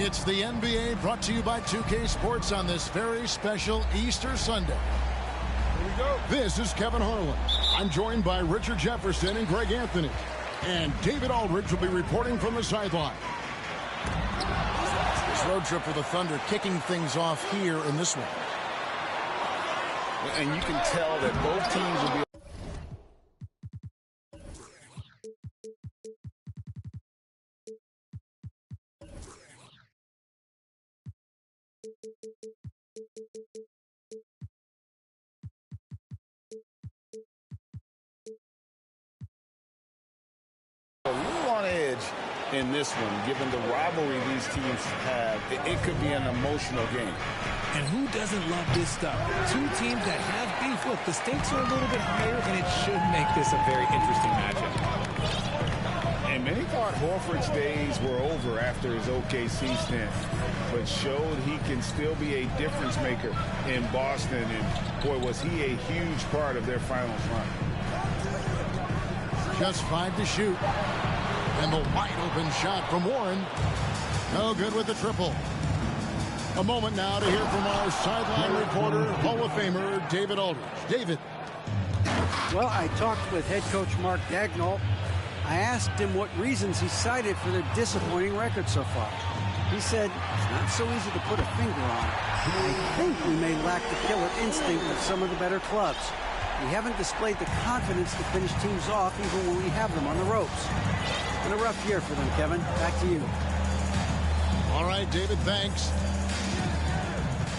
It's the NBA brought to you by 2K Sports on this very special Easter Sunday. Here we go. This is Kevin Harlan. I'm joined by Richard Jefferson and Greg Anthony. And David Aldridge will be reporting from the sideline. This road trip for the Thunder kicking things off here in this one. And you can tell that both teams will be... a little on edge in this one, given the rivalry these teams have. It could be an emotional game. And who doesn't love this stuff? Two teams that have beef. Look, the stakes are a little bit higher, and it should make this a very interesting matchup. And many thought Horford's days were over after his OKC stint, but showed he can still be a difference maker in Boston. And, boy, was he a huge part of their finals run. Just 5 to shoot. And the wide open shot from Warren. No good with the triple. A moment now to hear from our sideline reporter, Hall of Famer David Aldridge. David. Well, I talked with head coach Mark Dagnall. I asked him what reasons he cited for their disappointing record so far. He said it's not so easy to put a finger on. I think we may lack the killer instinct of some of the better clubs. We haven't displayed the confidence to finish teams off even when we have them on the ropes. Been a rough year for them, Kevin. Back to you. All right, David, thanks.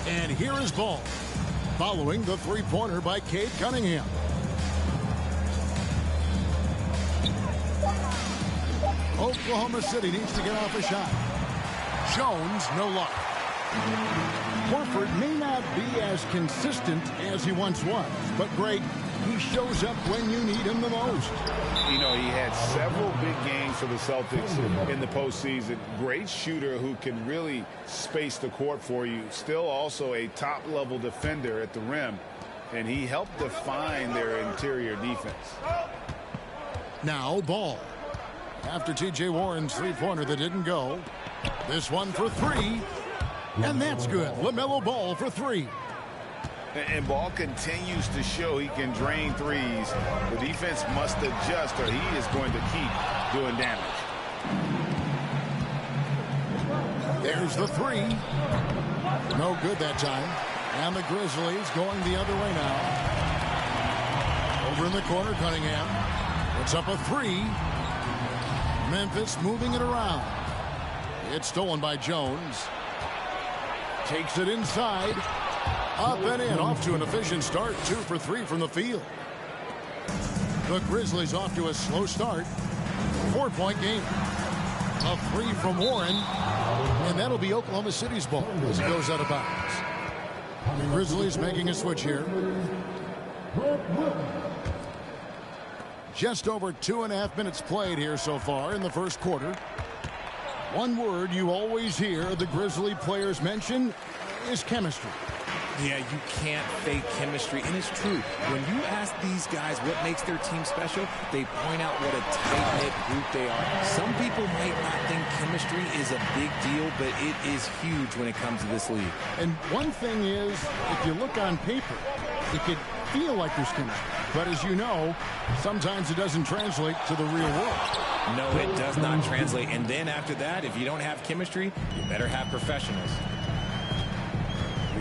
And here is Ball, following the three-pointer by Cade Cunningham. Oklahoma City needs to get off a shot. Jones, no luck. Horford may not be as consistent as he once was, but Greg, he shows up when you need him the most. You know, he had several big games for the Celtics in the postseason. Great shooter who can really space the court for you. Still also a top-level defender at the rim, and he helped define their interior defense. Now Ball. After T.J. Warren's three-pointer that didn't go, this one for three, and that's good. LaMelo Ball for three. And Ball continues to show he can drain threes. The defense must adjust or he is going to keep doing damage. There's the three. No good that time. And the Grizzlies going the other way now. Over in the corner, Cunningham. Puts up a three. Memphis moving it around. It's stolen by Jones. Takes it inside. Up and in, off to an efficient start. 2 for 3 from the field. The Grizzlies off to a slow start. 4-point game. A three from Warren. And that'll be Oklahoma City's ball as it goes out of bounds. The Grizzlies making a switch here. Just over 2.5 minutes played here so far in the first quarter. One word you always hear the Grizzly players mention is chemistry. Yeah, you can't fake chemistry, and it's true. When you ask these guys what makes their team special, they point out what a tight-knit group they are. Some people might not think chemistry is a big deal, but it is huge when it comes to this league. And one thing is, if you look on paper, it could feel like there's chemistry. But as you know, sometimes it doesn't translate to the real world. No, it does not translate. And then after that, if you don't have chemistry, you better have professionals.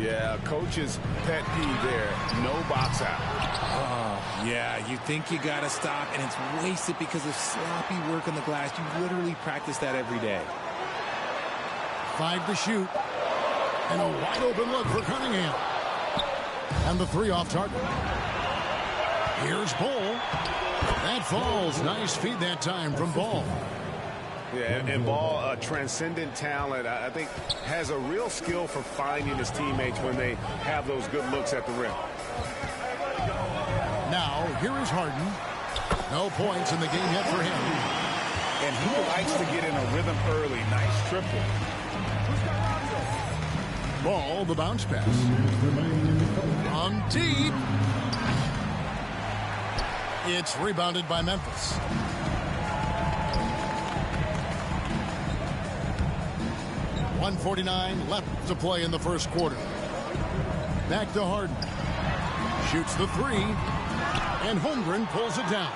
Yeah, coach's pet peeve there. No box out. Oh, yeah, you think you got to stop, and it's wasted because of sloppy work on the glass. You literally practice that every day. 5 to shoot. And a wide open look for Cunningham. And the three off target. Here's Ball. That falls. Nice feed that time from Ball. Yeah, and Ball, a transcendent talent, I think, has a real skill for finding his teammates when they have those good looks at the rim. Now, here is Harden. No points in the game yet for him. And he likes to get in a rhythm early. Nice triple. Ball, the bounce pass. From deep. It's rebounded by Memphis. 1:49 left to play in the first quarter. Back to Harden. Shoots the three. And Holmgren pulls it down.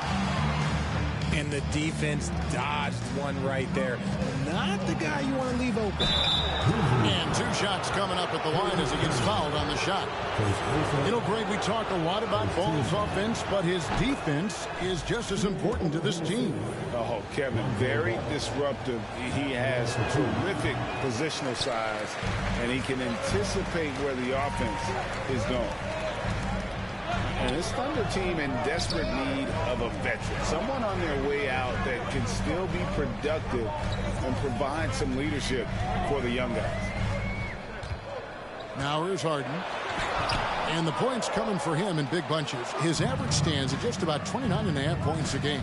And the defense dodged one right there. Not the guy you want to leave open. And 2 shots coming up at the line as he gets fouled on the shot. You know, Greg, we talk a lot about Ball's offense, but his defense is just as important to this team. Oh, Kevin, very disruptive. He has terrific positional size, and he can anticipate where the offense is going. And this Thunder team in desperate need of a veteran, someone on their way out that can still be productive and provide some leadership for the young guys. Now here's Harden. And the points coming for him in big bunches. His average stands at just about 29.5 points a game.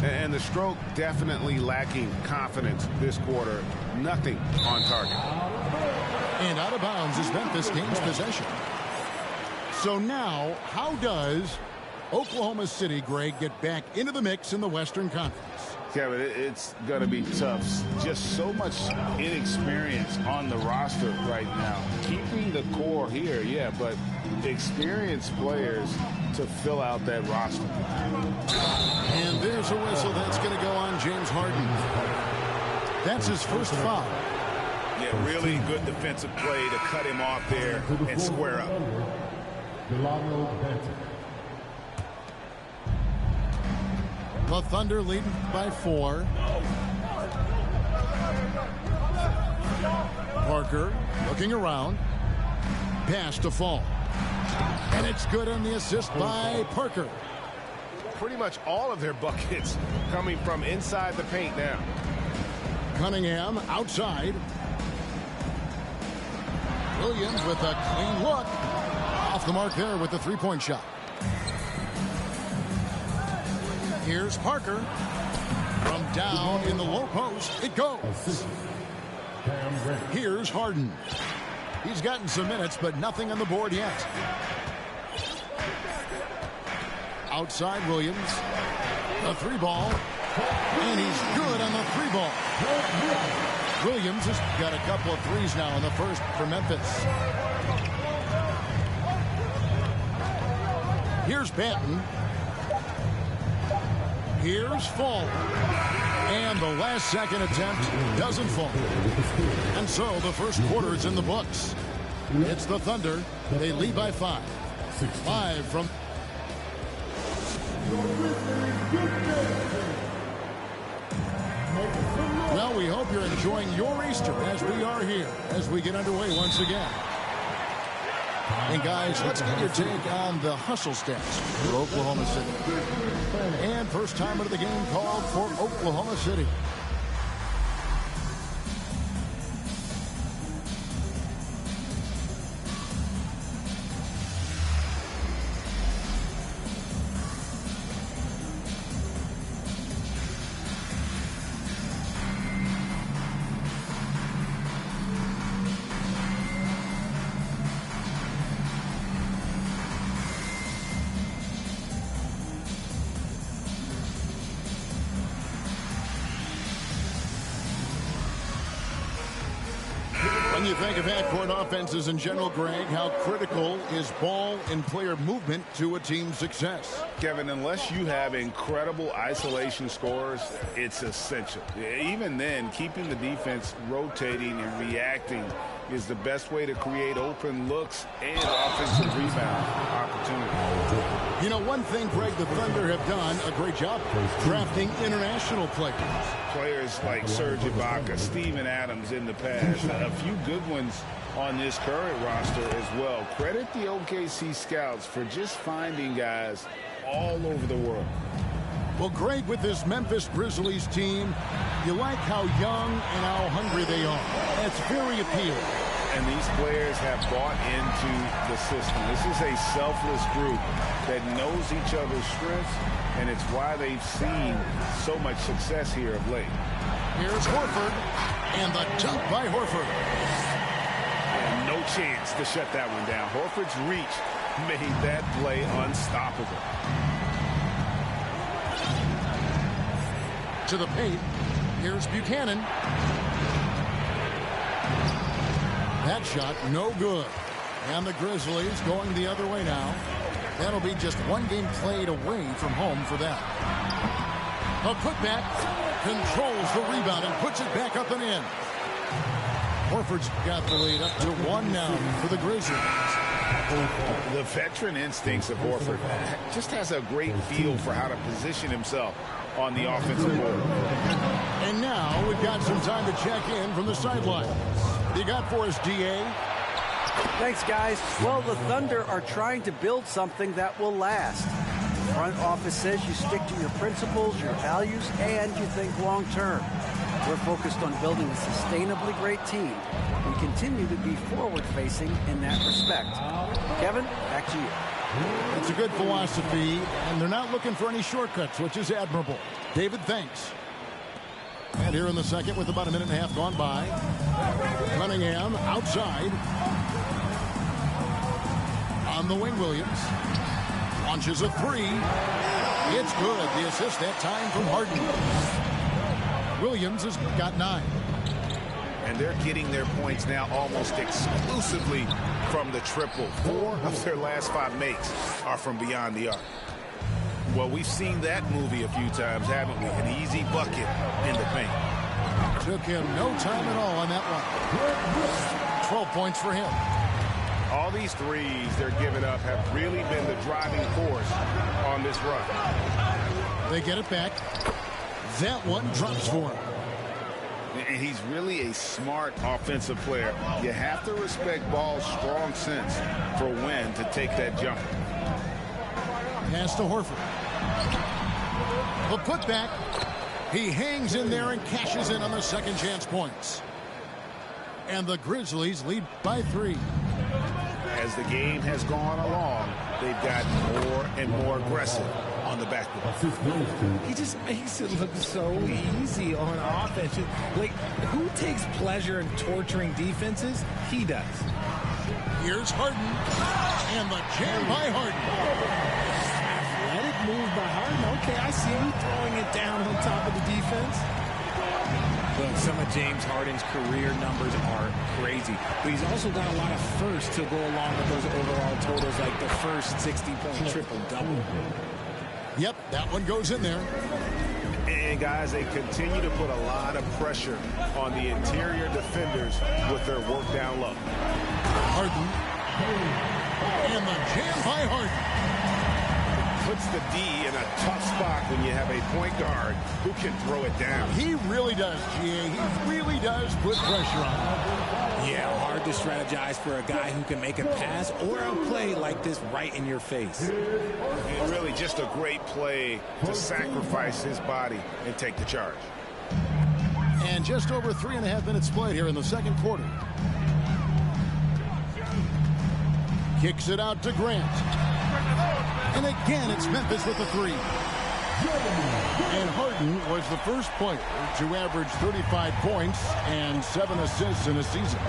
And the stroke definitely lacking confidence this quarter. Nothing on target. And out of bounds is Memphis gains possession. So now, how does Oklahoma City, Greg, get back into the mix in the Western Conference? Kevin, it's going to be tough. Just so much inexperience on the roster right now. Keeping the core here, yeah, but experienced players to fill out that roster. And there's a whistle that's going to go on James Harden. That's his first foul. Yeah, really good defensive play to cut him off there and square up. The Thunder leading by 4. Parker looking around. Pass to Fall. And it's good on the assist by Parker. Pretty much all of their buckets coming from inside the paint now. Cunningham outside. Williams with a clean look. Off the mark there with the three-point shot. Here's Parker. From down in the low post, it goes. Here's Harden. He's gotten some minutes, but nothing on the board yet. Outside Williams. The 3-ball. And he's good on the 3-ball. Williams has got a couple of threes now in the first for Memphis. Here's Banton. Here's Fall. And the last second attempt doesn't fall. And so the first quarter is in the books. It's the Thunder. They lead by 5. 5 from... Well, we hope you're enjoying your Easter as we are here, as we get underway once again. And guys, let's get your take on the hustle stats for Oklahoma City. And first timer of the game called for Oklahoma City. When you think of half-court offenses in general, Greg, how critical is ball and player movement to a team's success? Kevin, unless you have incredible isolation scores, it's essential. Even then, keeping the defense rotating and reacting is the best way to create open looks and offensive rebound opportunities. You know, one thing, Greg, the Thunder have done a great job drafting international players. Players like Serge Ibaka, Steven Adams in the past, a few good ones on this current roster as well. Credit the OKC scouts for just finding guys all over the world. Well, Greg, with this Memphis Grizzlies team, you like how young and how hungry they are. That's very appealing. And these players have bought into the system. This is a selfless group that knows each other's strengths, and it's why they've seen so much success here of late. Here's Horford, and the dunk by Horford. And no chance to shut that one down. Horford's reach made that play unstoppable. To the paint. Here's Buchanan. That shot no good. And the Grizzlies going the other way now. That'll be just one game played away from home for them. A putback, controls the rebound and puts it back up and in. Horford's got the lead up to 1 now for the Grizzlies. The veteran instincts of Horford just has a great feel for how to position himself on the offensive board. And now we've got some time to check in from the sidelines. You got for us, DA? Thanks, guys. Well, the Thunder are trying to build something that will last. The front office says you stick to your principles, your values, and you think long term. We're focused on building a sustainably great team. We continue to be forward-facing in that respect. Kevin, back to you. It's a good philosophy, and they're not looking for any shortcuts, which is admirable. David, thanks. And here in the second, with about a minute and a half gone by, Cunningham outside. On the wing, Williams. Launches a three. It's good. The assist that time from Harden. Williams has got 9. And they're getting their points now almost exclusively from the triple. 4 of their last 5 makes are from beyond the arc. Well, we've seen that movie a few times, haven't we? An easy bucket in the paint. Took him no time at all on that one. 12 points for him. All these threes they're giving up have really been the driving force on this run. They get it back. That one drops for him. And he's really a smart offensive player. You have to respect Ball's strong sense for when to take that jump. Pass to Horford. The putback. He hangs in there and cashes in on the second chance points. And the Grizzlies lead by 3. As the game has gone along, they've got more and more aggressive on the backboard. He just makes it look so easy on offense. Like, who takes pleasure in torturing defenses? He does. Here's Harden. And the jam by Harden. Athletic move by Harden. Okay, I see you throwing it down on top of the defense. Look, some of James Harden's career numbers are crazy, but he's also got a lot of firsts to go along with those overall totals, like the first 60-point triple-double. Yep, that one goes in there. And, guys, they continue to put a lot of pressure on the interior defenders with their work down low. Harden. And the jam by Harden. Puts the D in a tough spot when you have a point guard who can throw it down. He really does, GA. He really does put pressure on him. Yeah, hard to strategize for a guy who can make a pass or a play like this right in your face. And really just a great play to sacrifice his body and take the charge. And just over 3.5 minutes played here in the second quarter. Kicks it out to Grant. And again, it's Memphis with the 3. And Harden was the first player to average 35 points and 7 assists in a season.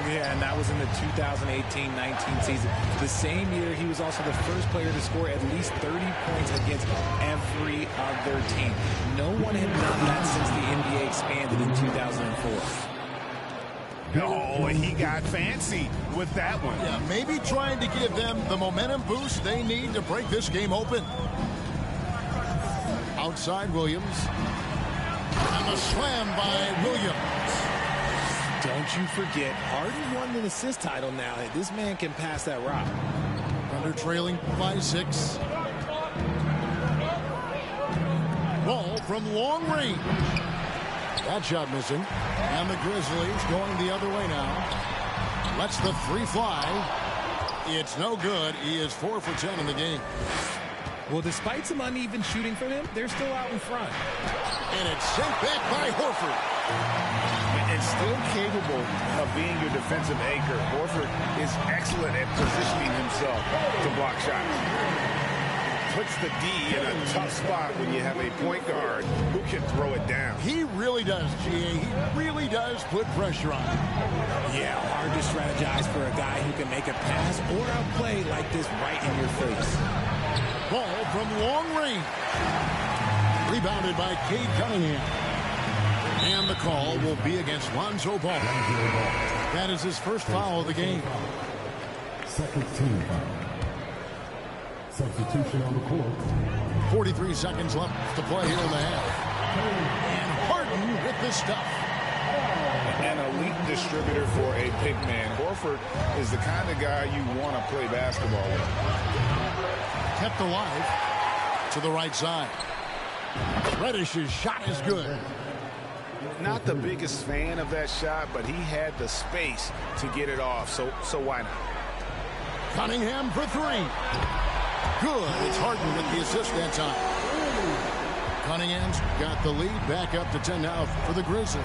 Yeah, and that was in the 2018-19 season. The same year, he was also the first player to score at least 30 points against every other team. No one had done that since the NBA expanded in 2004. Oh, and he got fancy with that one. Yeah, maybe trying to give them the momentum boost they need to break this game open. Outside Williams. And the slam by Williams. Don't you forget, Harden won an assist title now. This man can pass that rock. Under trailing by 6. Ball from long range. That shot missing. And the Grizzlies going the other way now. Lets the 3 fly. It's no good. He is 4 for 10 in the game. Well, despite some uneven shooting from him, they're still out in front. And it's sent back by Horford. And still capable of being your defensive anchor. Horford is excellent at positioning himself to block shots. Puts the D in a tough spot when you have a point guard who can throw it down. He really does, GA. He really does put pressure on him. Yeah, hard to strategize for a guy who can make a pass or a play like this right in your face. Ball from long range. Rebounded by Cade Cunningham. And the call will be against Lonzo Ball. That is his first foul of the game. Second team foul. Substitution on the court. 43 seconds left to play here in the half. And Harden with the stuff. An elite distributor for a big man. Horford is the kind of guy you want to play basketball with. Kept alive to the right side. Reddish's shot is good. Not the biggest fan of that shot, but he had the space to get it off, so why not? Cunningham for three. Good. It's Harden with the assist that time. Cunningham's got the lead. Back up to 10 now for the Grizzlies.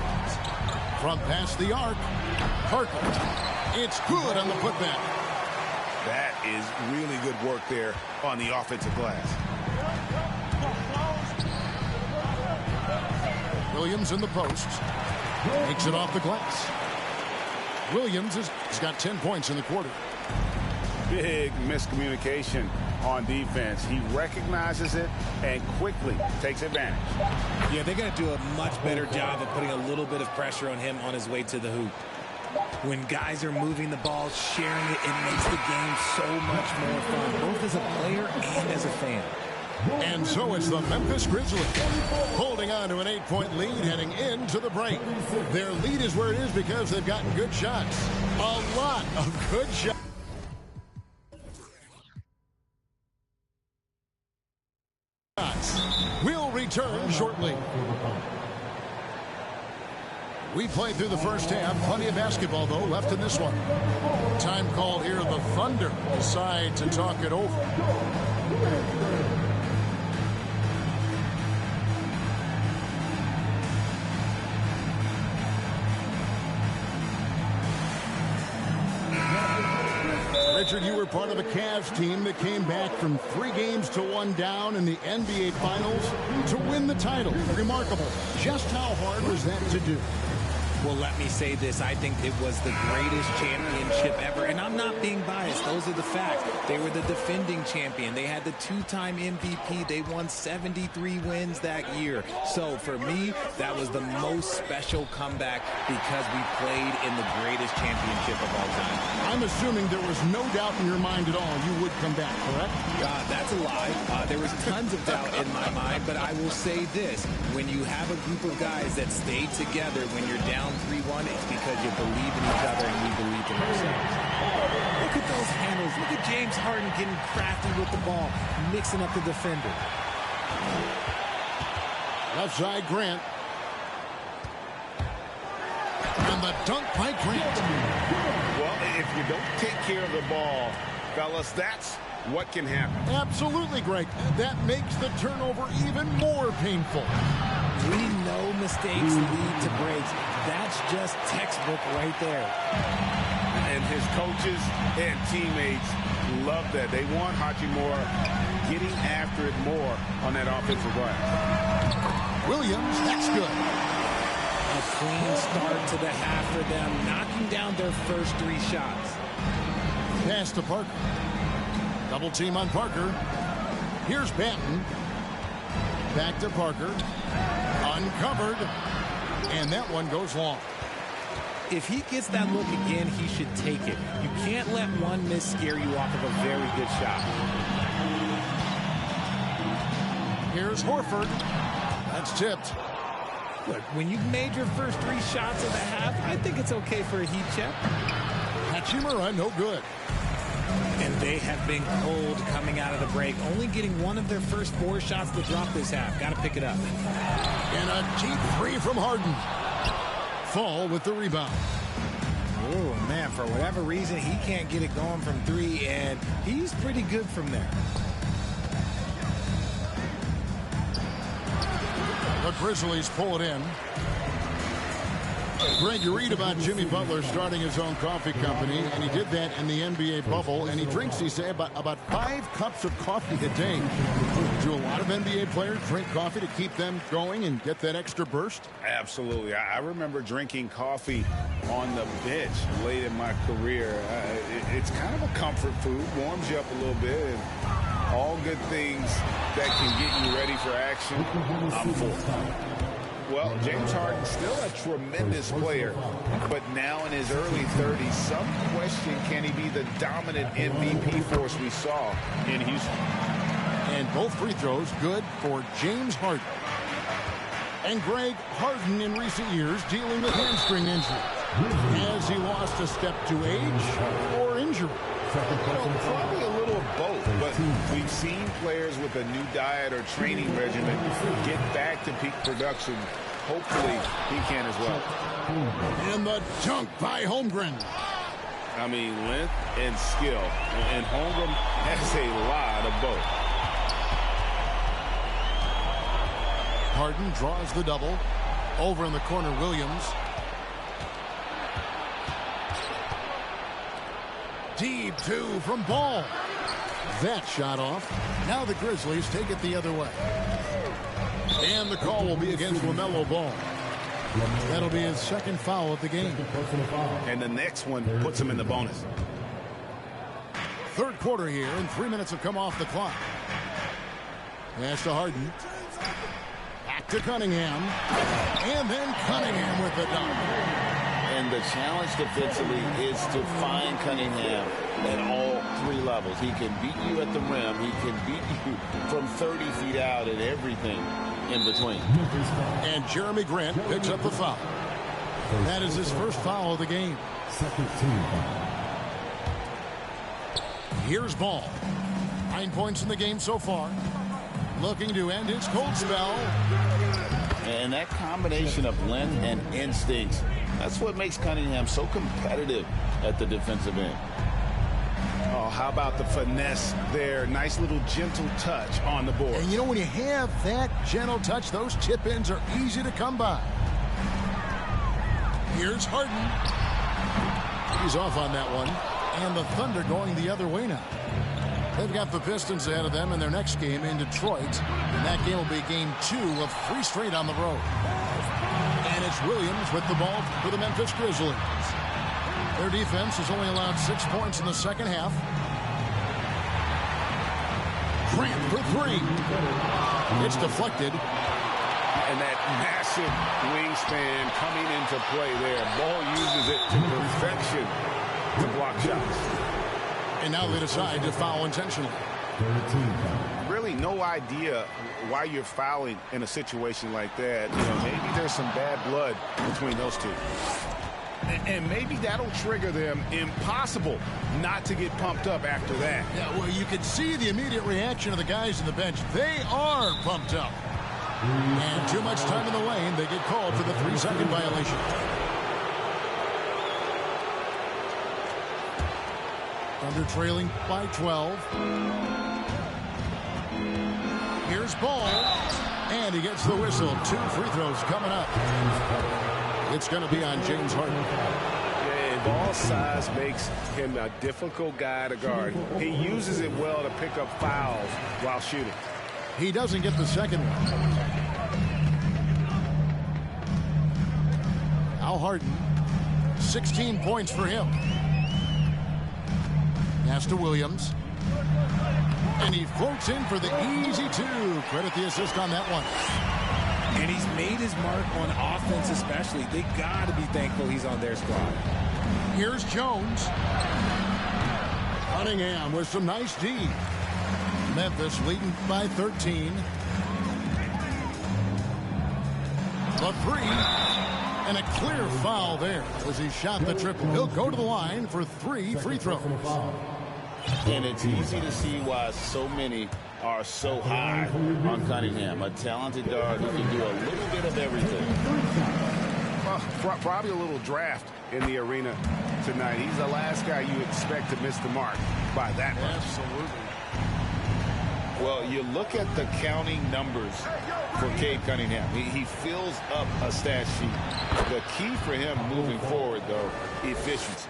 From past the arc, Parker. It's good on the putback. That is really good work there on the offensive glass. Williams in the post. Takes it off the glass. Williams has got 10 points in the quarter. Big miscommunication on defense. He recognizes it and quickly takes advantage. Yeah, they're going to do a much better job of putting a little bit of pressure on him on his way to the hoop. When guys are moving the ball, sharing it, it makes the game so much more fun, both as a player and as a fan. And so it's the Memphis Grizzlies holding on to an 8-point lead heading into the break. Their lead is where it is because they've gotten good shots. A lot of good shots. We'll return shortly. We played through the first half. Plenty of basketball, though, left in this one. Time call here. The Thunder decide to talk it over. Richard, you were part of a Cavs team that came back from 3 games to 1 down in the NBA Finals to win the title. Remarkable. Just how hard was that to do? Well, let me say this. I think it was the greatest championship ever. And I'm not being biased. Those are the facts. They were the defending champion. They had the 2-time MVP. They won 73 wins that year. So for me, that was the most special comeback because we played in the greatest championship of all time. I'm assuming there was no doubt in your mind at all you would come back, correct? That's a lie. There was tons of doubt in my mind, but I will say this. When you have a group of guys that stay together when you're down 3-1, it's because you believe in each other and we believe in ourselves. Look at those handles. Look at James Harden getting crafty with the ball, mixing up the defender. Left side, Grant. And the dunk by Grant. Well, if you don't take care of the ball, fellas, that's what can happen. Absolutely, Greg. That makes the turnover even more painful. We know mistakes lead to breaks. That's just textbook right there. And his coaches and teammates love that. They want Hachimura getting after it more on that offensive glass. Williams, that's good. A clean start to the half for them, knocking down their first 3 shots. Pass to Parker. Double team on Parker. Here's Banton. Back to Parker. Uncovered. And that one goes long. If he gets that look again, he should take it. You can't let one miss scare you off of a very good shot. Here's Horford. That's tipped. Look, when you've made your first 3 shots of the half, I think it's okay for a heat check. Hachimura, no good. And they have been cold coming out of the break, only getting one of their first 4 shots to drop this half. Got to pick it up. And a deep 3 from Harden. Fall with the rebound. Oh, man, for whatever reason, he can't get it going from 3, and he's pretty good from there. The Grizzlies pull it in. Greg, you read about Jimmy Butler starting his own coffee company, and he did that in the NBA bubble, and he drinks, he said, about 5 cups of coffee a day. Do a lot of NBA players drink coffee to keep them going and get that extra burst? Absolutely. I remember drinking coffee on the bench late in my career. It's kind of a comfort food, warms you up a little bit, and all good things that can get you ready for action, I'm for. Well, James Harden still a tremendous player, but now in his early 30s, some question, can he be the dominant MVP force we saw in Houston? And both free throws good for James Harden. And Greg, Harden in recent years dealing with hamstring injury. Has he lost a step to age or injury? Probably a little of both, but we've seen players with a new diet or training regimen get back to peak production. Hopefully, he can as well. And the dunk by Holmgren. I mean, length and skill. And Holmgren has a lot of both. Harden draws the double. Over in the corner, Williams. Deep two from Ball. That shot off. Now the Grizzlies take it the other way. And the call will be against LaMelo Ball. That'll be his second foul of the game. And the next one puts him in the bonus. Third quarter here, and 3 minutes have come off the clock. Pass to Harden. Back to Cunningham. And then Cunningham with the dunk. And the challenge defensively is to find Cunningham at all three levels. He can beat you at the rim. He can beat you from 30 feet out and everything in between. And Jeremy Grant picks up the foul. That is his first foul of the game. Second team foul. Here's Ball. 9 points in the game so far. Looking to end his cold spell. And that combination of length and instincts, that's what makes Cunningham so competitive at the defensive end. Oh, how about the finesse there? Nice little gentle touch on the board. And you know, when you have that gentle touch, those chip-ins are easy to come by. Here's Harden. He's off on that one. And the Thunder going the other way now. They've got the Pistons ahead of them in their next game in Detroit. And that game will be game 2 of 3 straight on the road. And it's Williams with the ball for the Memphis Grizzlies. Their defense has only allowed 6 points in the second half. Grant for 3. It's deflected. And that massive wingspan coming into play there. Ball uses it to perfection to block shots. And now they decide to foul intentionally. Really no idea why you're fouling in a situation like that. You know, maybe there's some bad blood between those two. And maybe that'll trigger them. Impossible not to get pumped up after that. Yeah, well, you can see the immediate reaction of the guys on the bench. They are pumped up. And too much time in the lane. They get called for the 3-second violation. Thunder trailing by 12. Here's Ball. And he gets the whistle. 2 free throws coming up. It's going to be on James Harden. Yeah, Ball's size makes him a difficult guy to guard. He uses it well to pick up fouls while shooting. He doesn't get the second one. Al Harden, 16 points for him. Pass to Williams. And he floats in for the easy 2. Credit the assist on that one. And he's made his mark on offense especially. They got to be thankful he's on their squad. Here's Jones. Cunningham with some nice D. Memphis leading by 13. The 3. And a clear foul there as he shot the triple. He'll go to the line for 3 free throws. And it's easy to see why so many are so high on Cunningham. A talented guard who can do a little bit of everything. Well, probably a little draft in the arena tonight. He's the last guy you expect to miss the mark by that much. Absolutely. Well, you look at the counting numbers for Cade Cunningham. He fills up a stat sheet. The key for him moving forward, though, efficiency.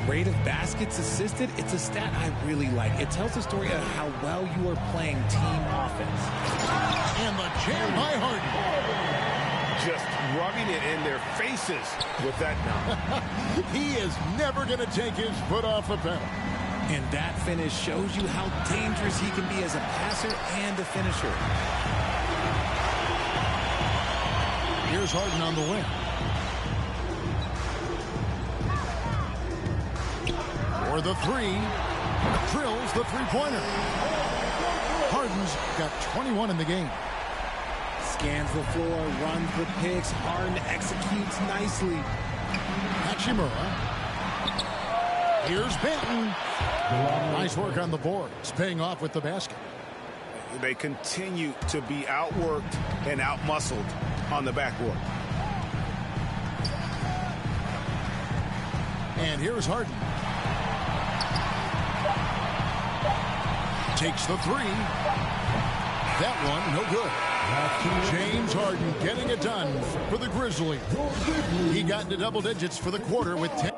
Rate of baskets assisted, it's a stat I really like. It tells the story of how well you are playing team offense. And the jam by Harden. Just rubbing it in their faces with that number. He is never going to take his foot off the pedal. And that finish shows you how dangerous he can be as a passer and a finisher. Here's Harden on the wing. For the three. Drills the three-pointer. Harden's got 21 in the game. Scans the floor, runs the picks. Harden executes nicely. Hachimura. Here's Benton. Nice work on the boards, paying off with the basket. They continue to be outworked and outmuscled on the backboard. And here's Harden. Takes the three. That one, no good. James Harden getting it done for the Grizzlies. He got into double digits for the quarter with 10.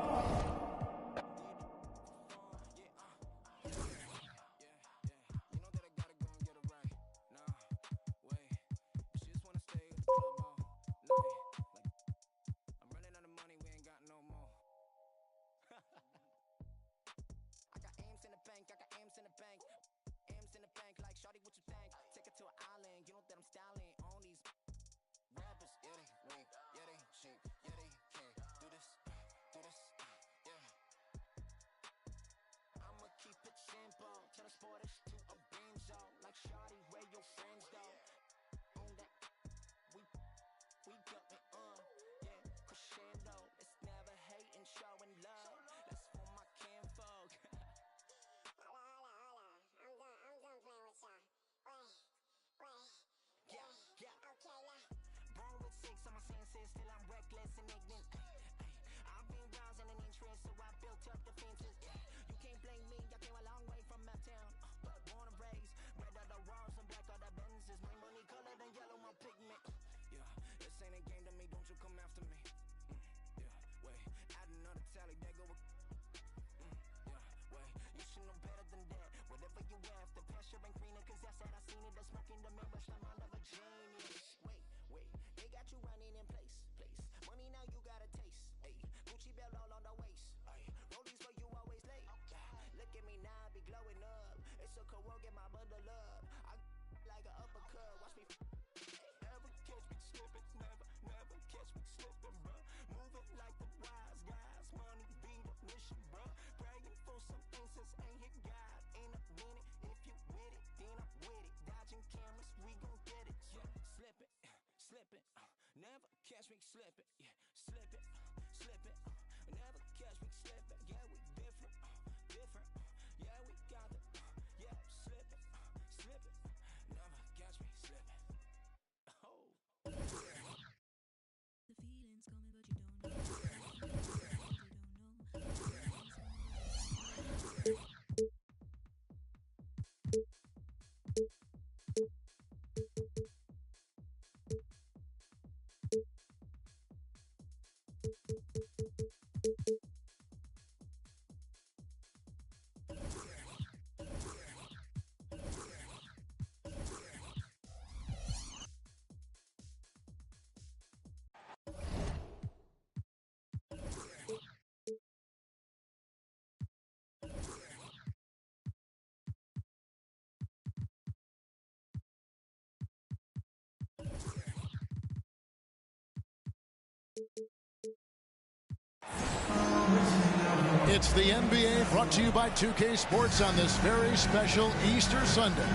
It's the NBA brought to you by 2K Sports on this very special Easter Sunday.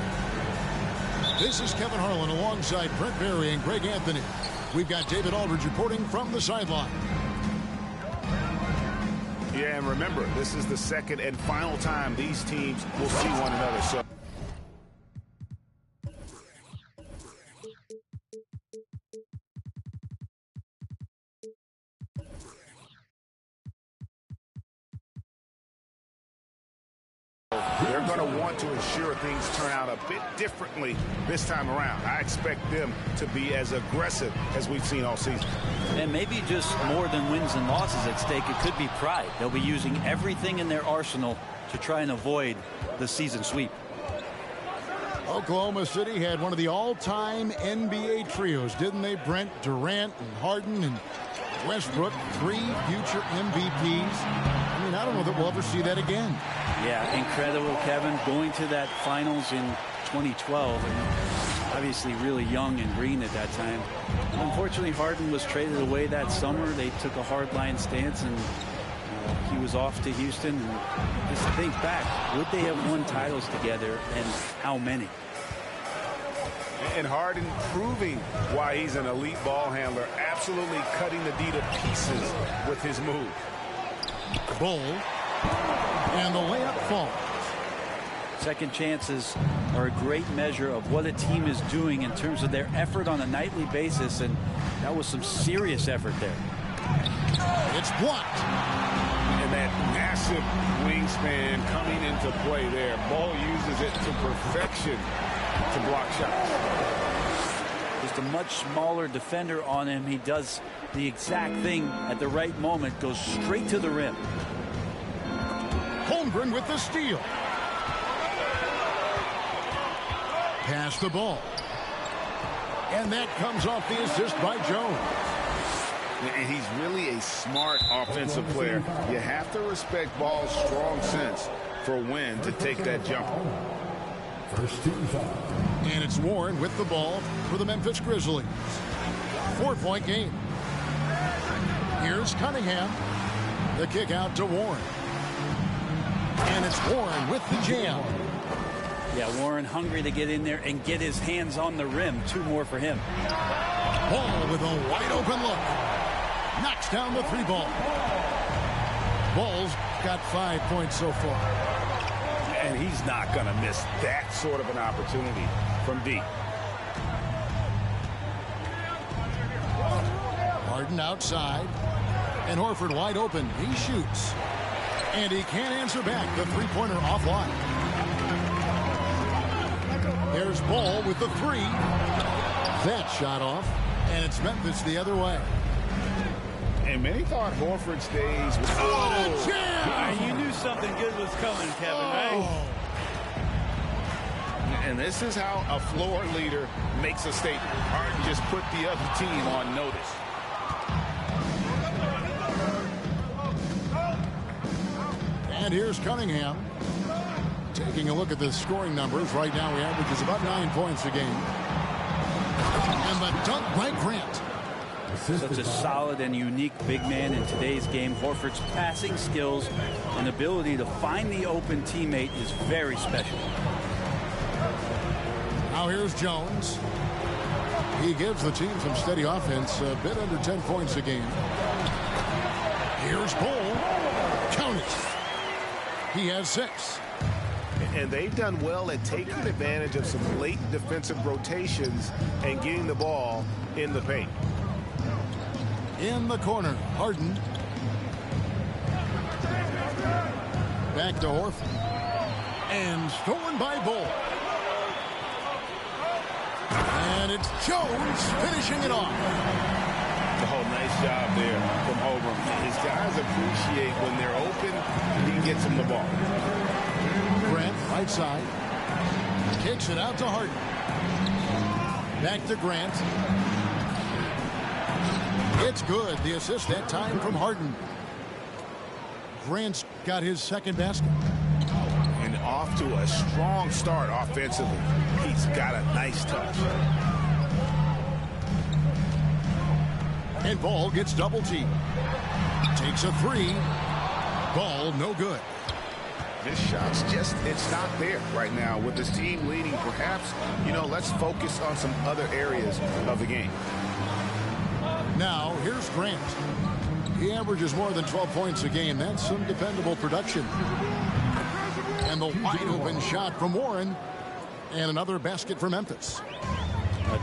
This is Kevin Harlan alongside Brent Berry and Greg Anthony. We've got David Aldridge reporting from the sideline. Yeah, and remember, this is the second and final time these teams will see one another. So they're going to want to ensure things turn out a bit differently this time around. I expect them to be as aggressive as we've seen all season. And maybe just more than wins and losses at stake. It could be pride. They'll be using everything in their arsenal to try and avoid the season sweep. Oklahoma City had one of the all-time NBA trios, didn't they? Brent, Durant, and Harden, and Westbrook, 3 future MVPs. I mean, I don't know that we'll ever see that again. Yeah, incredible, Kevin. Going to that finals in 2012. And obviously really young and green at that time. Unfortunately, Harden was traded away that summer. They took a hardline stance, and he was off to Houston. And just think back, would they have won titles together, and how many? And Harden proving why he's an elite ball handler, absolutely cutting the D to pieces with his move. Bull, and the layup falls. Second chances are a great measure of what a team is doing in terms of their effort on a nightly basis, and that was some serious effort there. It's blocked. And that massive wingspan coming into play there. Ball uses it to perfection to block shots. Just a much smaller defender on him. He does the exact thing at the right moment, goes straight to the rim. Holmgren with the steal. Pass the ball. And that comes off the assist by Jones. And he's really a smart offensive player. You have to respect Ball's strong sense for when to take that jumper. First team foul. And it's Warren with the ball for the Memphis Grizzlies. 4-point game. Here's Cunningham. The kick out to Warren. And it's Warren with the jam. Yeah, Warren hungry to get in there and get his hands on the rim. 2 more for him. Ball with a wide open look. Knocks down the 3 ball. Ball's got 5 points so far. And he's not going to miss that sort of an opportunity from deep. Harden outside. And Horford wide open. He shoots. And he can't answer back. The 3-pointer offline. There's Ball with the 3. That shot off. And it's Memphis the other way. And many thought Horford's days was... Oh, jam! You knew something good was coming, Kevin, right? And this is how a floor leader makes a statement. Harden just put the other team on notice. And here's Cunningham. Taking a look at the scoring numbers. Right now, he averages about 9 points a game. And the dunk by Grant. Such a solid and unique big man in today's game. Horford's passing skills and ability to find the open teammate is very special. Now here's Jones. He gives the team some steady offense, a bit under 10 points a game. Here's Bull. Count it. He has 6. And they've done well at taking advantage of some late defensive rotations and getting the ball in the paint. In the corner, Harden. Back to Horford. And stolen by Bull. And it's Jones finishing it off. Oh, nice job there from Holmgren. His guys appreciate when they're open, he gets them the ball. Grant, right side. Kicks it out to Harden. Back to Grant. It's good. The assist that time from Harden. Grant's got his second basket. And off to a strong start offensively. He's got a nice touch. And Ball gets double teamed. Takes a 3. Ball no good. His shot's just, it's not there right now. With his team leading, perhaps, let's focus on some other areas of the game. Now, here's Grant. He averages more than 12 points a game. That's some dependable production. And the wide open shot from Warren. And another basket for Memphis.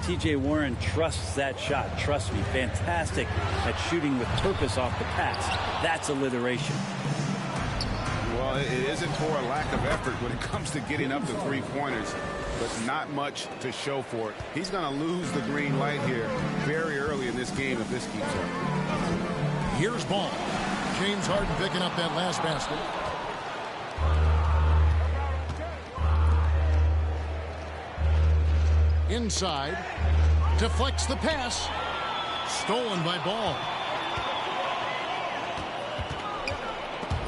T.J. Warren trusts that shot. Trust me, fantastic at shooting with purpose off the pass. That's alliteration. Well, it isn't for a lack of effort when it comes to getting up to 3-pointers, but not much to show for it. He's going to lose the green light here very early in this game if this keeps up. Here's Ball. James Harden picking up that last basket. Inside. Deflects the pass. Stolen by Ball.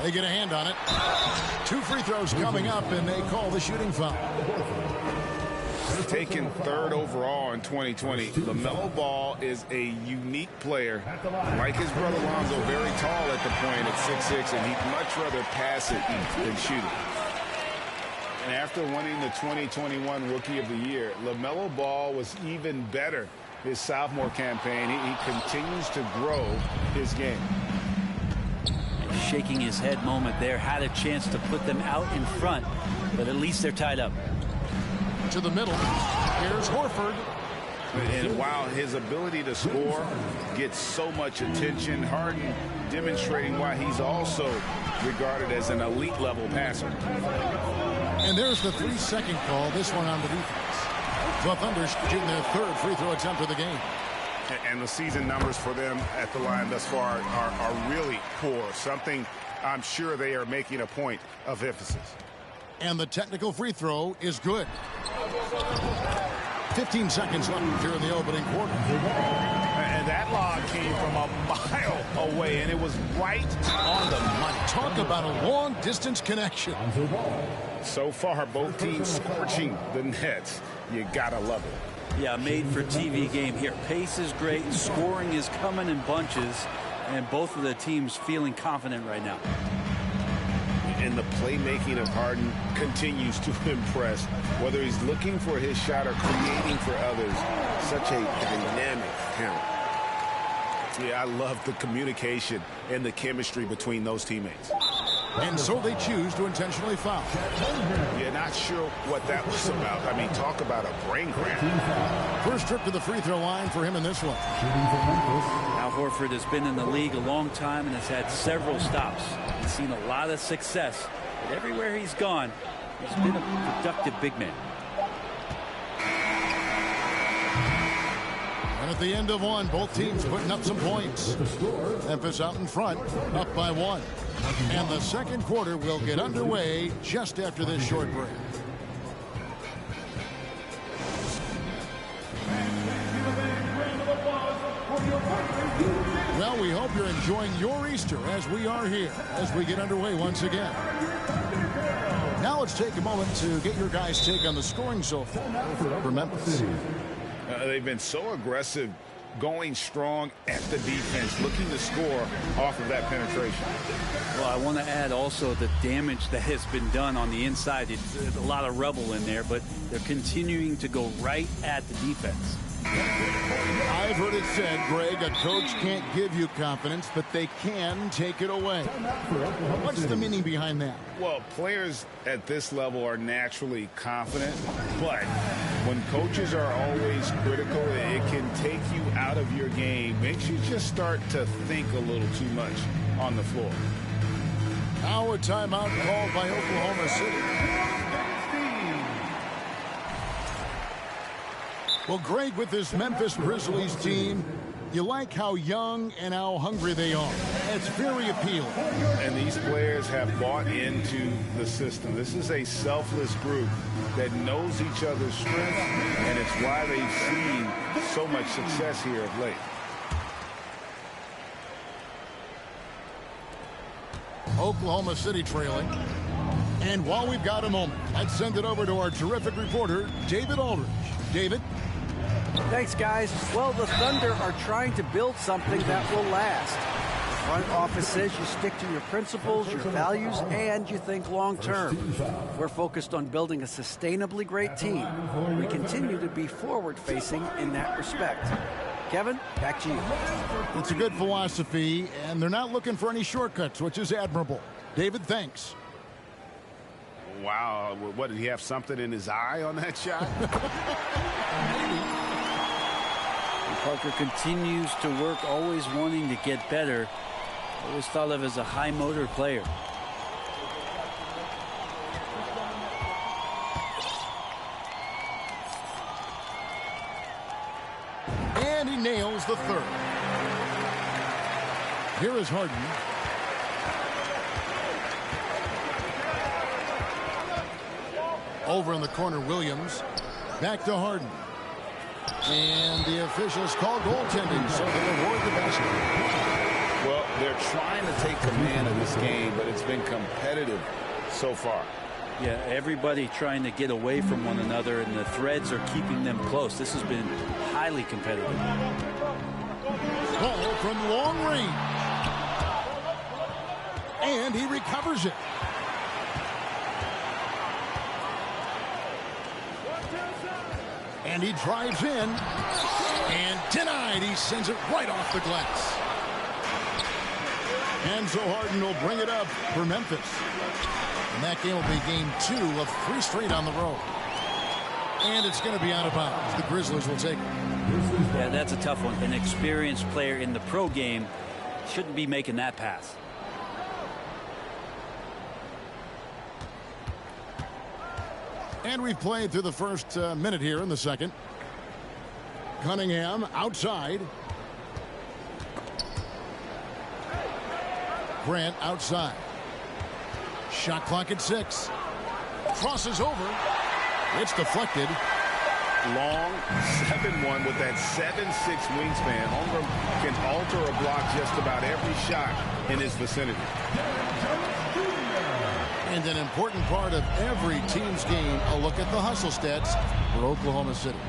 They get a hand on it. 2 free throws coming up, and they call the shooting foul. taken 3rd overall in 2020. LaMelo Ball is a unique player. Like his brother Lonzo, very tall at the point at 6'6", and he'd much rather pass it than shoot it. And after winning the 2021 Rookie of the Year, LaMelo Ball was even better his sophomore campaign. He continues to grow his game. Shaking his head moment there, had a chance to put them out in front, but at least they're tied up. To the middle. Here's Horford. And while his ability to score gets so much attention, Harden demonstrating why he's also regarded as an elite level passer. And there's the 3-second call, this one on the defense. The Thunder shooting their 3rd free throw attempt of the game. And the season numbers for them at the line thus far are really poor. Something I'm sure they are making a point of emphasis. And the technical free throw is good. 15 seconds left here in the opening quarter. And that lob came from a mile away, and it was right on the money. Talk about a long-distance connection. So far, both teams scorching the Nets. You gotta love it. Yeah, made for TV game here. Pace is great, scoring is coming in bunches, and both of the teams feeling confident right now. And the playmaking of Harden continues to impress. Whether he's looking for his shot or creating for others, such a dynamic talent. Yeah, I love the communication and the chemistry between those teammates. And so they choose to intentionally foul. Yeah, not sure what that was about. I mean, talk about a brain cramp. First trip to the free throw line for him in this one. Al Horford has been in the league a long time and has had several stops. He's seen a lot of success, but everywhere he's gone, he's been a productive big man. And at the end of one, both teams putting up some points. Memphis out in front, up by 1. And the second quarter will get underway just after this short break. Well, we hope you're enjoying your Easter as we are here as we get underway once again. Now let's take a moment to get your guys' take on the scoring so far for Memphis. They've been so aggressive, going strong at the defense, looking to score off of that penetration. Well, I want to add also the damage that has been done on the inside. It's a lot of rubble in there, but they're continuing to go right at the defense. I've heard it said, Greg, a coach can't give you confidence, but they can take it away. What's the meaning behind that? Well, players at this level are naturally confident, but when coaches are always critical, it can take you out of your game. Makes you just start to think a little too much on the floor. Now a timeout called by Oklahoma City. Well, Greg, with this Memphis Grizzlies team, you like how young and how hungry they are. It's very appealing. And these players have bought into the system. This is a selfless group that knows each other's strengths, and it's why they've seen so much success here of late. Oklahoma City trailing. And while we've got a moment, let's send it over to our terrific reporter, David Aldridge. David? Thanks, guys. Well, the Thunder are trying to build something that will last. The front office says you stick to your principles, your values, and you think long term. We're focused on building a sustainably great team. We continue to be forward-facing in that respect. Kevin, back to you. It's a good philosophy, and they're not looking for any shortcuts, which is admirable. David, thanks. Wow, what, did he have something in his eye on that shot? Parker continues to work, always wanting to get better. Always thought of as a high motor player. And he nails the third. Here is Harden. Over in the corner, Williams. Back to Harden. And the officials call goaltending, so they award the basket. Well, they're trying to take command of this game, but it's been competitive so far. Yeah, everybody trying to get away from one another, and the threads are keeping them close. This has been highly competitive. Ball from long range. And he recovers it. And he drives in. And denied. He sends it right off the glass. And so Harden will bring it up for Memphis. And that game will be game 2 of 3 straight on the road. And it's going to be out of bounds. The Grizzlies will take it. Yeah, that's a tough one. An experienced player in the pro game shouldn't be making that pass. And we've played through the first minute here in the second. Cunningham outside. Grant outside. Shot clock at 6. Crosses over. It's deflected. Long 7-1 with that 7'6" wingspan. Holmgren can alter a block just about every shot in his vicinity. And an important part of every team's game, a look at the hustle stats for Oklahoma City.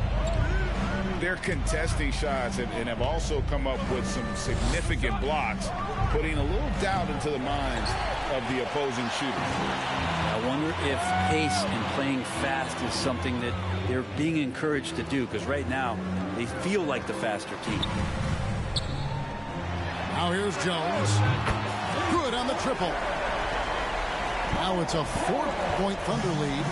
They're contesting shots and have also come up with some significant blocks, putting a little doubt into the minds of the opposing shooters. I wonder if pace and playing fast is something that they're being encouraged to do, because right now they feel like the faster team. Now here's Jones. Good on the triple. Now it's a 4-point Thunder lead.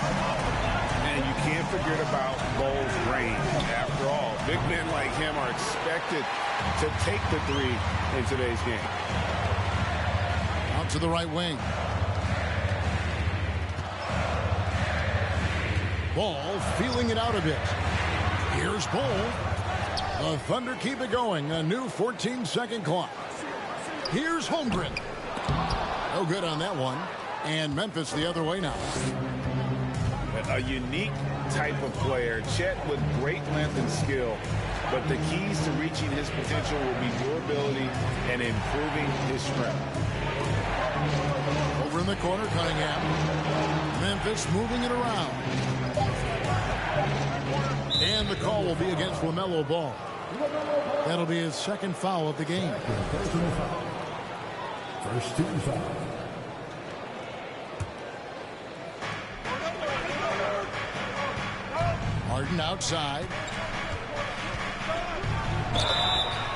And you can't forget about Bole's range. After all, big men like him are expected to take the 3 in today's game. Out to the right wing. Ball feeling it out a bit. Here's Bole. The Thunder keep it going. A new 14-second clock. Here's Holmgren. No good on that one. And Memphis the other way now. A unique type of player. Chet with great length and skill. But the keys to reaching his potential will be durability and improving his strength. Over in the corner, Cunningham. Memphis moving it around. And the call will be against LaMelo Ball. That'll be his second foul of the game. First team foul. Harden outside.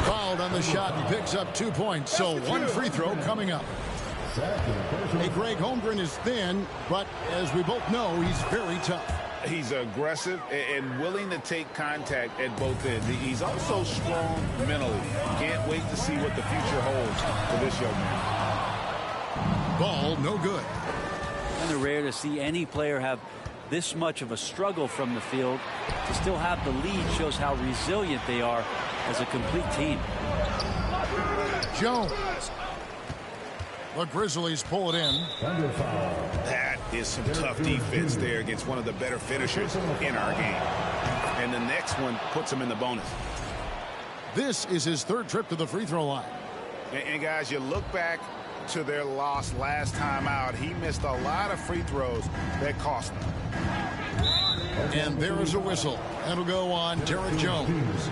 Fouled on the shot and picks up 2 points. So 1 free throw coming up. Hey, Greg, Holmgren is thin, but as we both know, he's very tough. He's aggressive and willing to take contact at both ends. He's also strong mentally. Can't wait to see what the future holds for this young man. Ball, no good. Kind of rare to see any player have this much of a struggle from the field. To still have the lead shows how resilient they are as a complete team. Jones. The Grizzlies pull it in. That is some tough defense there against one of the better finishers in our game. And the next one puts him in the bonus. This is his 3rd trip to the free throw line. And guys, you look back to their loss last time out. He missed a lot of free throws that cost them. And there is a whistle. That'll go on Derek Jones.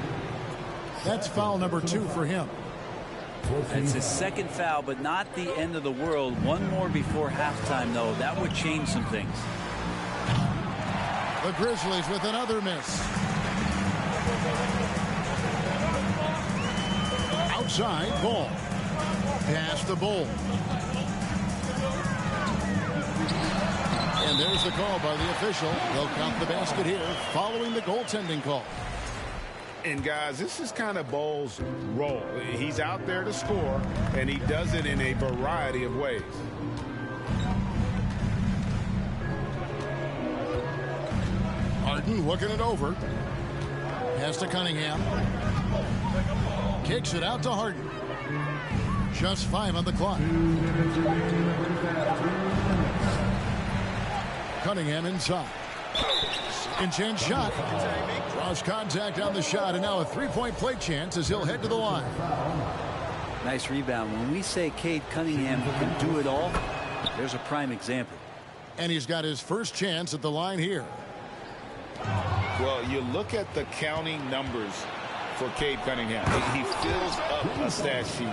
That's foul number 2 for him. It's his 2nd foul, but not the end of the world. One more before halftime, though. That would change some things. The Grizzlies with another miss. Outside, Ball. Pass the Ball. And there's the call by the official. They'll count the basket here following the goaltending call. And guys, this is kind of Bole's role. He's out there to score, and he does it in a variety of ways. Harden looking it over. Pass to Cunningham. Kicks it out to Harden. Just 5 on the clock. Cunningham inside. Second chance shot. Draws contact on the shot, and now a 3-point play chance as he'll head to the line. Nice rebound. When we say Cade Cunningham can do it all, there's a prime example. And he's got his first chance at the line here. Well, you look at the counting numbers for Cade Cunningham. He fills up a stat sheet.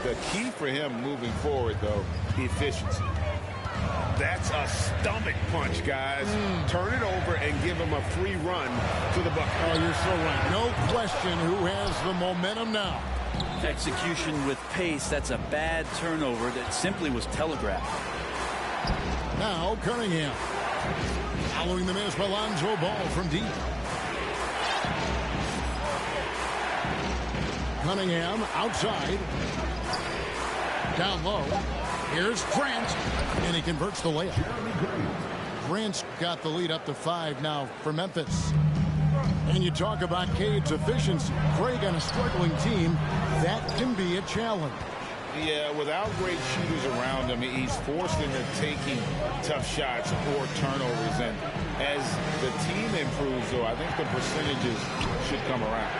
The key for him moving forward, though, efficiency. That's a stomach punch, guys. Turn it over and give him a free run to the bucket. Oh, you're so right. No question who has the momentum now. Execution with pace. That's a bad turnover that simply was telegraphed. Now Cunningham. Following the miss by Lonzo Ball from deep. Cunningham outside. Down low. Here's Grant. And he converts the layup. Grant's got the lead up to 5 now for Memphis. And you talk about Cade's efficiency. Craig on a struggling team, that can be a challenge. Yeah, without great shooters around him, he's forced into taking tough shots or turnovers. And as the team improves, though, I think the percentages should come around.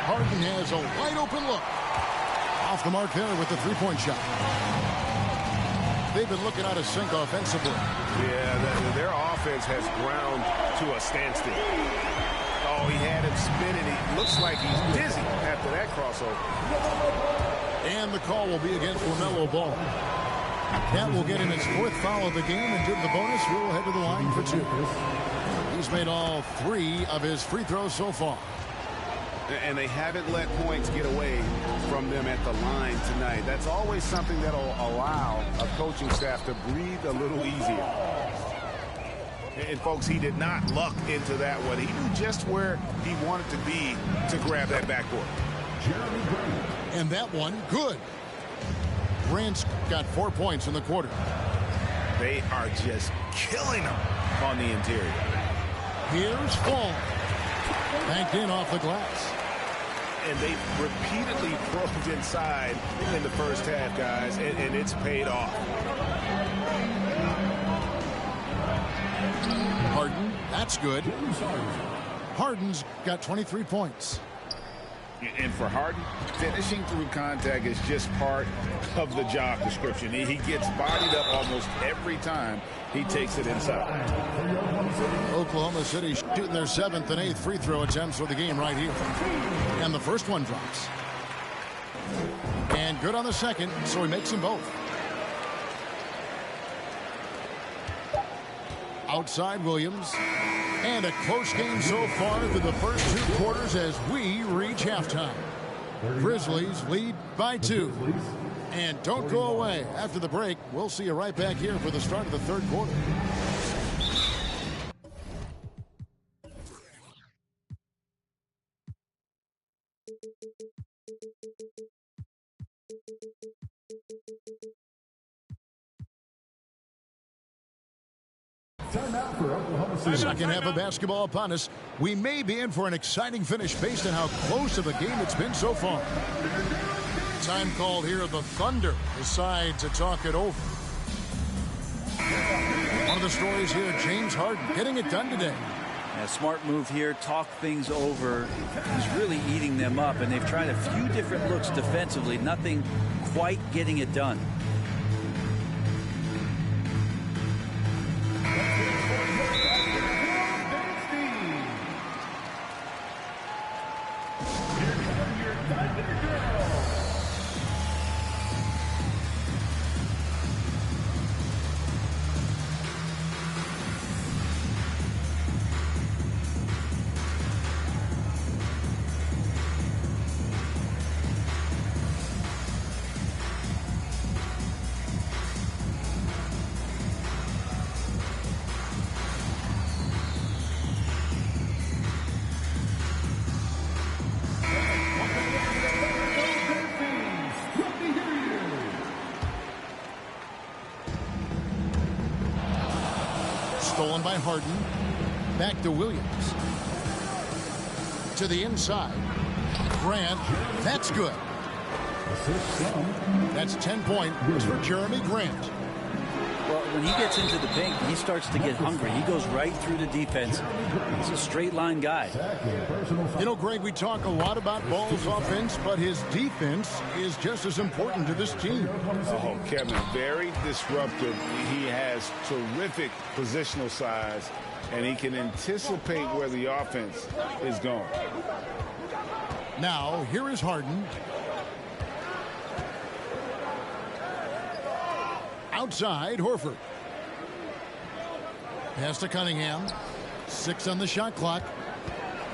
Harden has a wide open look. Off the mark there with the three-point shot. They've been looking out of sync offensively. Yeah, their offense has ground to a standstill. Oh, he had him spinning. He looks like he's dizzy after that crossover. And the call will be against LaMelo Ball. That will get him his 4th foul of the game, and due to the bonus, he will head to the line for 2. He's made all 3 of his free throws so far. And they haven't let points get away from them at the line tonight. That's always something that will allow a coaching staff to breathe a little easier. And, folks, he did not luck into that one. He knew just where he wanted to be to grab that backboard. And that one, good. Grant's got 4 points in the quarter. They are just killing him on the interior. Here's Fall. Banked in off the glass. And they repeatedly probed inside in the first half, guys, and it's paid off. Harden, that's good. Harden's got 23 points. And for Harden, finishing through contact is just part of the job description. He gets bodied up almost every time he takes it inside. Oklahoma City shooting their 7th and 8th free throw attempts for the game right here. And the first one drops. And good on the second, so he makes them both. Outside Williams. And a close game so far through the first 2 quarters as we reach halftime. Grizzlies lead by 2. And don't go away. After the break, we'll see you right back here for the start of the 3rd quarter. Second half of basketball upon us. We may be in for an exciting finish based on how close of a game it's been so far. Time called here. The Thunder decide to talk it over. One of the stories here, James Harden getting it done today. A smart move here, talk things over. He's really eating them up, and they've tried a few different looks defensively. Nothing quite getting it done. Stolen by Harden. Back to Williams. To the inside. Grant. That's good. That's 10 points for Jeremy Grant. Well, when he gets into the paint, he starts to get hungry. He goes right through the defense. He's a straight line guy. You know, Greg, we talk a lot about Ball's offense, but his defense is just as important to this team. Oh, Kevin, very disruptive. He has terrific positional size, and he can anticipate where the offense is going. Now, here is Harden. Outside, Horford. Pass to Cunningham. 6 on the shot clock.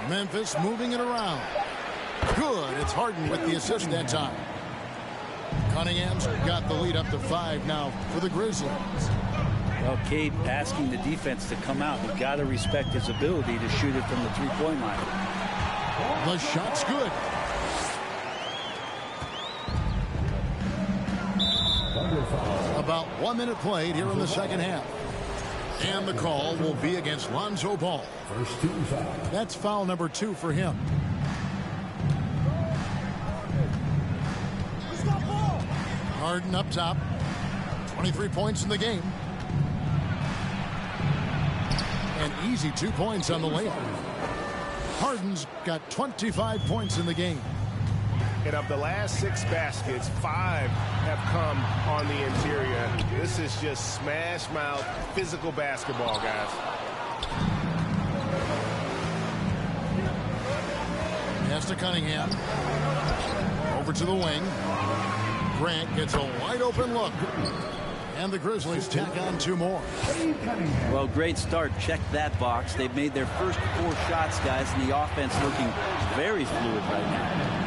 Memphis moving it around. Good. It's Harden with the assist that time. Cunningham's got the lead up to 5 now for the Grizzlies. Well, Cade asking the defense to come out. You've got to respect his ability to shoot it from the three-point line. The shot's good. About 1 minute played here in the second half. And the call will be against Lonzo Ball. That's foul number 2 for him. Harden up top. 23 points in the game. An easy 2 points on the layup. Harden's got 25 points in the game. And of the last 6 baskets, 5 have come on the interior. This is just smash mouth physical basketball, guys. Pass to Cunningham. Over to the wing. Grant gets a wide open look. And the Grizzlies tack on 2 more. Well, great start. Check that box. They've made their first 4 shots, guys, and the offense looking very fluid right now.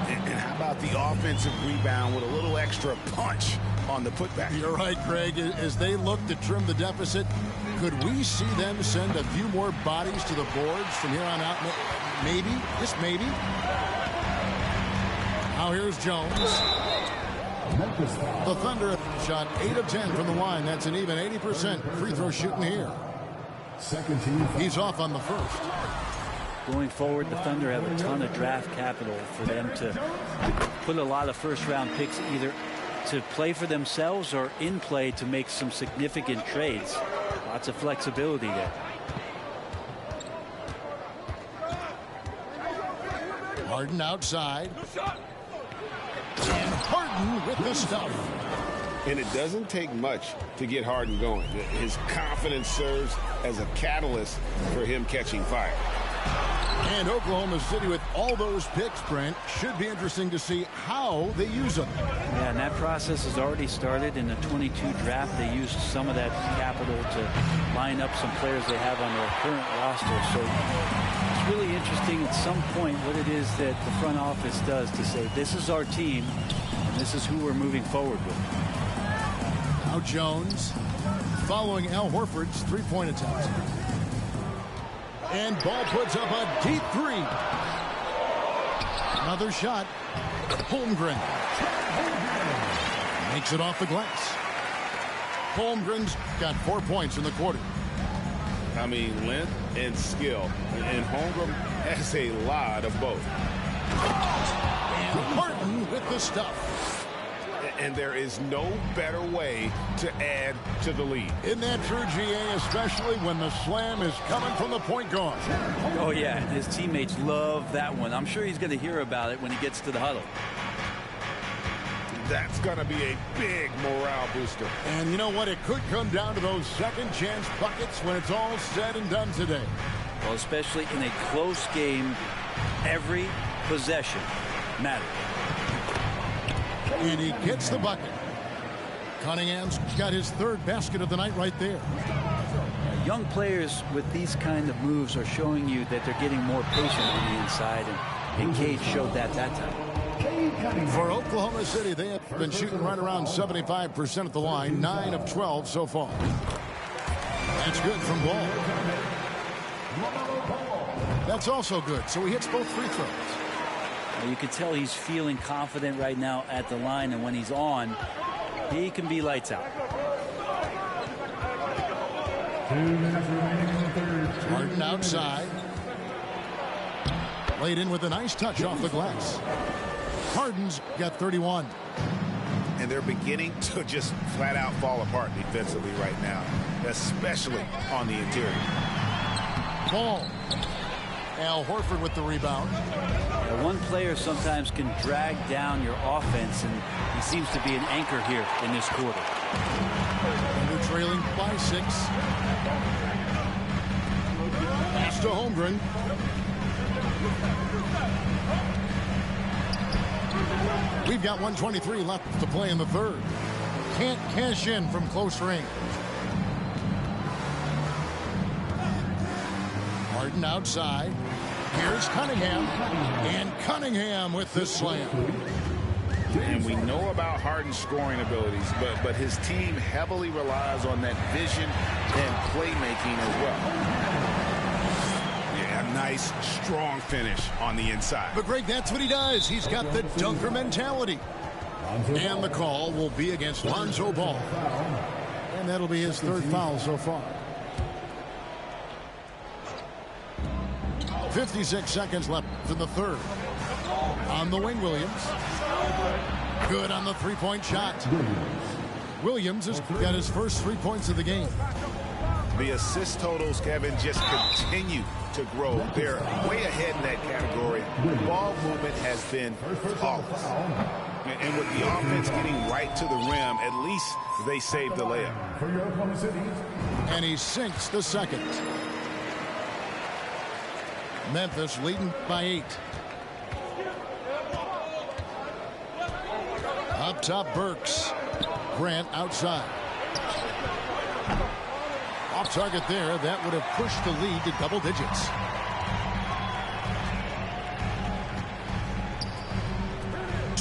And how about the offensive rebound with a little extra punch on the putback? You're right, Greg. As they look to trim the deficit, could we see them send a few more bodies to the boards from here on out? Maybe, just maybe. Now here's Jones. The Thunder shot 8 of 10 from the line. That's an even 80% free throw shooting here. He's off on the first. Going forward, the Thunder have a ton of draft capital for them to put a lot of first-round picks either to play for themselves or in play to make some significant trades. Lots of flexibility there. Harden outside. And Harden with the stuff. And it doesn't take much to get Harden going. His confidence serves as a catalyst for him catching fire. And Oklahoma City with all those picks, Brent, should be interesting to see how they use them. Yeah, and that process has already started in the 22 draft. They used some of that capital to line up some players they have on their current roster. So it's really interesting at some point what it is that the front office does to say, this is our team, and this is who we're moving forward with. Now Jones following Al Horford's three-point attempt. And Ball puts up a deep 3. Another shot. Holmgren makes it off the glass. Holmgren's got 4 points in the quarter. I mean, length and skill. And Holmgren has a lot of both. And Harden with the stuff. And there is no better way to add to the lead. Isn't that true, GA, especially when the slam is coming from the point guard? Oh, yeah, his teammates love that one. I'm sure he's going to hear about it when he gets to the huddle. That's going to be a big morale booster. And you know what? It could come down to those second chance buckets when it's all said and done today. Well, especially in a close game, every possession matters. And he gets the bucket. Cunningham's got his 3rd basket of the night right there. Young players with these kind of moves are showing you that they're getting more patient on the inside, and Cade showed that time. For Oklahoma City, they have been shooting right around 75% at the line, 9 of 12 so far. That's good from Ball. That's also good, so he hits both free throws. You can tell he's feeling confident right now at the line, and when he's on, he can be lights out. 2 minutes remaining in the third. Harden outside. Laid in with a nice touch off the glass. Harden's got 31. and they're beginning to just flat out fall apart defensively right now, especially on the interior. Ball. Al Horford with the rebound. One player sometimes can drag down your offense, and he seems to be an anchor here in this quarter. And they're trailing by 6. Pass to Holmgren. We've got 1:23 left to play in the third. Can't cash in from close range. Harden outside. Here's Cunningham. And Cunningham with the slam. And we know about Harden's scoring abilities, but his team heavily relies on that vision and playmaking as well. Yeah, nice, strong finish on the inside. But Greg, that's what he does. He's got the dunker mentality. And the call will be against Lonzo Ball. And that'll be his 3rd foul so far. 56 seconds left in the third. On the wing, Williams. Good on the three-point shot. Williams has got his first 3 points of the game. The assist totals, Kevin, just continue to grow. They're way ahead in that category. Ball movement has been flawless. And with the offense getting right to the rim, at least they saved the layup. And he sinks the second. Memphis leading by 8. Up top, Burks. Grant outside. Off target there. That would have pushed the lead to double digits.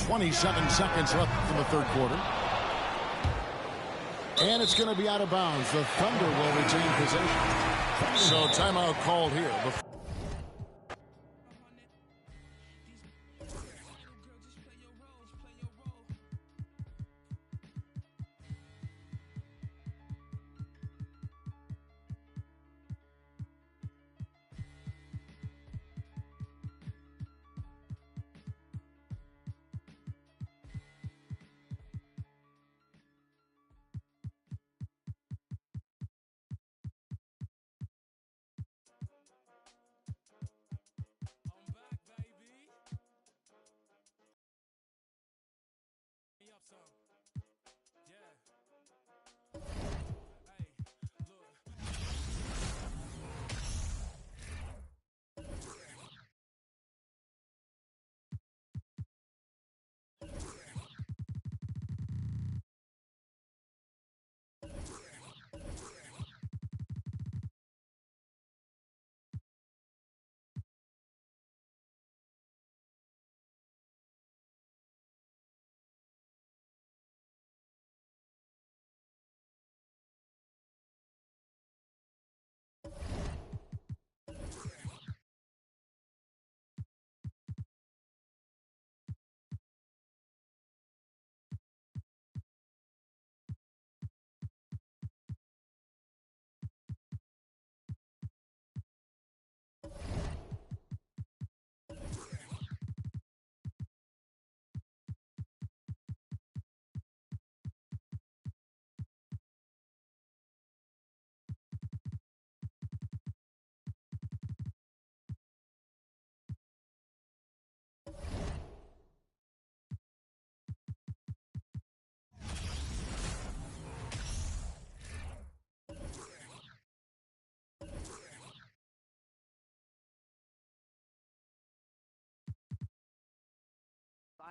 .27 seconds left in the third quarter. And it's going to be out of bounds. The Thunder will retain possession. So timeout called here.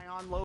On low.